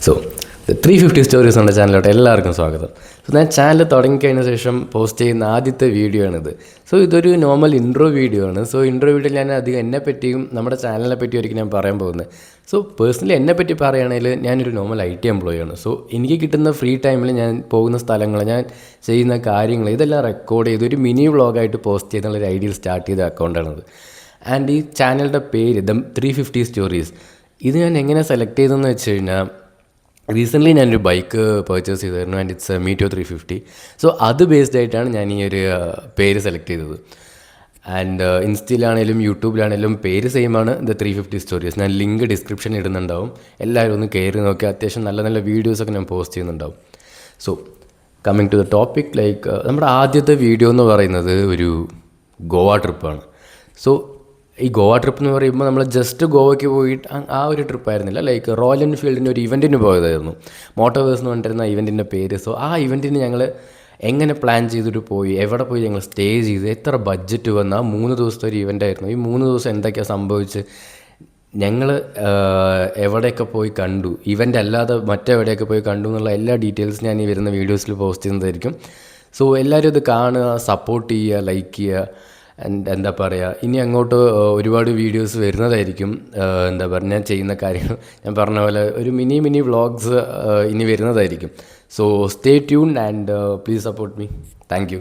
So 350 stories എന്ന ചാനലിലോട്ട് എല്ലാവർക്കും സ്വാഗതം. സോ ഞാൻ ചാനൽ തുടങ്ങിക്കഴിഞ്ഞ ശേഷം പോസ്റ്റ് ചെയ്യുന്ന ആദ്യത്തെ വീഡിയോ ആണിത്. സോ ഇതൊരു നോർമൽ ഇൻട്രോ വീഡിയോ ആണ്. സോ ഇൻട്രോ വീഡിയോയിൽ ഞാൻ അധികം എന്നെപ്പറ്റിയും നമ്മുടെ ചാനലിനെ പറ്റിയായിരിക്കും ഞാൻ പറയാൻ പോകുന്നത്. സോ പേഴ്സണലി എന്നെപ്പറ്റി പറയുകയാണെങ്കിൽ ഞാനൊരു നോർമൽ IT എംപ്ലോയി ആണ്. സോ എനിക്ക് കിട്ടുന്ന ഫ്രീ ടൈമിൽ ഞാൻ പോകുന്ന സ്ഥലങ്ങൾ, ഞാൻ ചെയ്യുന്ന കാര്യങ്ങൾ ഇതെല്ലാം റെക്കോർഡ് ചെയ്ത് ഒരു മിനി വ്ളോഗായിട്ട് പോസ്റ്റ് ചെയ്യുന്നുള്ളൊരു ഐഡിയയിൽ സ്റ്റാർട്ട് ചെയ്ത അക്കൗണ്ടാണിത്. ആൻഡ് ഈ ചാനലിൻ്റെ പേര് ദ 350 സ്റ്റോറീസ്. ഇത് ഞാൻ എങ്ങനെ സെലക്ട് ചെയ്തതെന്ന് വെച്ച് കഴിഞ്ഞാൽ, റീസെൻ്റ്ലി ഞാനൊരു ബൈക്ക് പർച്ചേസ് ചെയ്തായിരുന്നു ആൻഡ് ഇറ്റ്സ് മീറ്റോ 350. സോ അത് ബേസ്ഡ് ആയിട്ടാണ് ഞാൻ ഈ ഒരു പേര് സെലക്ട് ചെയ്തത്. ആൻഡ് ഇൻസ്റ്റയിലാണേലും യൂട്യൂബിലാണേലും പേര് സെയിമാണ്, ദ 350 സ്റ്റോറീസ്. ഞാൻ ലിങ്ക് ഡിസ്ക്രിപ്ഷനിൽ ഇടുന്നുണ്ടാവും, എല്ലാവരും ഒന്ന് കയറി നോക്കി. അത്യാവശ്യം നല്ല നല്ല വീഡിയോസൊക്കെ ഞാൻ പോസ്റ്റ് ചെയ്യുന്നുണ്ടാവും. So coming to the topic, like നമ്മുടെ ആദ്യത്തെ വീഡിയോ എന്ന് പറയുന്നത് ഒരു ഗോവ ട്രിപ്പാണ്. സോ ഈ ഗോവ ട്രിപ്പ് എന്ന് പറയുമ്പോൾ നമ്മൾ ജസ്റ്റ് ഗോവയ്ക്ക് പോയിട്ട് ആ ഒരു ട്രിപ്പായിരുന്നില്ല. ലൈക്ക് റോയൽ എൻഫീൽഡിൻ്റെ ഒരു ഇവൻറ്റിന് പോയതായിരുന്നു. മോട്ടോവേഴ്സ് എന്ന് പറഞ്ഞിരുന്ന ഇവൻറ്റിൻ്റെ പേര്. സോ ആ ഇവൻറ്റിന് ഞങ്ങൾ എങ്ങനെ പ്ലാൻ ചെയ്തിട്ട് പോയി, എവിടെ പോയി ഞങ്ങൾ സ്റ്റേ ചെയ്ത്, എത്ര ബഡ്ജറ്റ് വന്ന്, ആ 3 ദിവസത്തെ ഒരു ഇവൻ്റായിരുന്നു. ഈ 3 ദിവസം എന്തൊക്കെയാണ് സംഭവിച്ച്, ഞങ്ങൾ എവിടെയൊക്കെ പോയി കണ്ടു, ഇവൻ്റ് അല്ലാതെ മറ്റെവിടെയൊക്കെ പോയി കണ്ടു എന്നുള്ള എല്ലാ ഡീറ്റെയിൽസും ഞാൻ ഈ വരുന്ന വീഡിയോസിൽ പോസ്റ്റ് ചെയ്യുന്നതായിരിക്കും. സോ എല്ലാവരും ഇത് കാണുക, സപ്പോർട്ട് ചെയ്യുക, ലൈക്ക് ചെയ്യുക. ആൻഡ് എന്താ പറയുക, ഇനി അങ്ങോട്ട് ഒരുപാട് വീഡിയോസ് വരുന്നതായിരിക്കും. എന്താ പറയുക, ഞാൻ ചെയ്യുന്ന കാര്യങ്ങൾ ഞാൻ പറഞ്ഞ പോലെ ഒരു മിനി വ്ളോഗ്സ് ഇനി വരുന്നതായിരിക്കും. So stay tuned and please support me. Thank you.